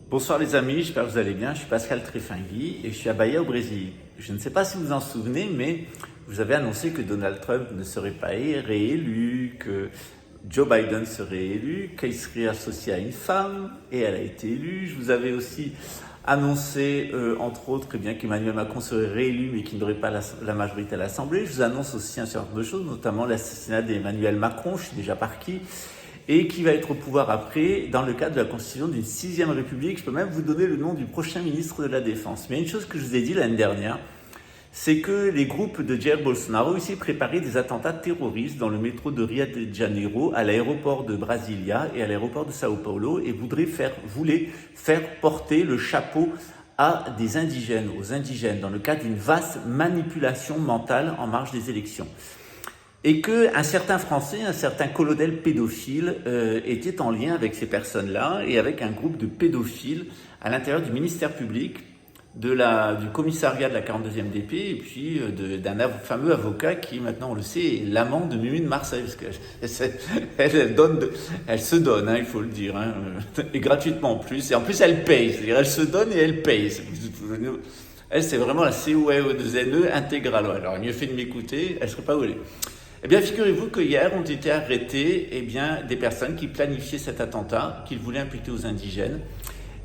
Bonsoir les amis, j'espère que vous allez bien. Je suis Pascal Trifingui et je suis à Bahia au Brésil. Je ne sais pas si vous vous en souvenez, mais vous avez annoncé que Donald Trump ne serait pas réélu, que Joe Biden serait élu, qu'il serait associé à une femme et elle a été élue. Je vous avais aussi annoncé, entre autres, qu'Emmanuel Macron serait réélu mais qu'il n'aurait pas la majorité à l'Assemblée. Je vous annonce aussi un certain nombre de choses, notamment l'assassinat d'Emmanuel Macron, je suis déjà parti, et qui va être au pouvoir après, dans le cadre de la constitution d'une 6e République. Je peux même vous donner le nom du prochain ministre de la Défense. Mais il y a une chose que je vous ai dit l'année dernière, c'est que les groupes de Jair Bolsonaro ici préparaient des attentats terroristes dans le métro de Rio de Janeiro, à l'aéroport de Brasilia et à l'aéroport de Sao Paulo, et voulaient faire porter le chapeau à des indigènes, aux indigènes, dans le cadre d'une vaste manipulation mentale en marge des élections. Et qu'un certain Français, un certain colonel pédophile était en lien avec ces personnes-là et avec un groupe de pédophiles à l'intérieur du ministère public, du commissariat de la 42e DP et puis d'un fameux avocat qui, maintenant on le sait, est l'amant de Mimi de Marseille, parce qu'elle se donne, hein, il faut le dire, hein, et gratuitement en plus, et en plus elle paye, c'est-à-dire elle se donne et elle paye. Elle, c'est vraiment la COE2NE intégrale. Alors, elle a mieux fait de m'écouter, elle ne serait pas volée. Eh bien, figurez-vous que hier ont été arrêtées des personnes qui planifiaient cet attentat, qu'ils voulaient imputer aux indigènes,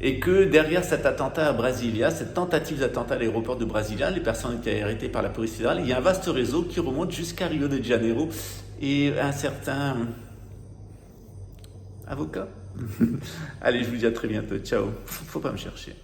et que derrière cet attentat à Brasilia, cette tentative d'attentat à l'aéroport de Brasilia, les personnes ont été arrêtées par la police fédérale. Il y a un vaste réseau qui remonte jusqu'à Rio de Janeiro et un certain avocat. Allez, je vous dis à très bientôt. Ciao. Faut pas me chercher.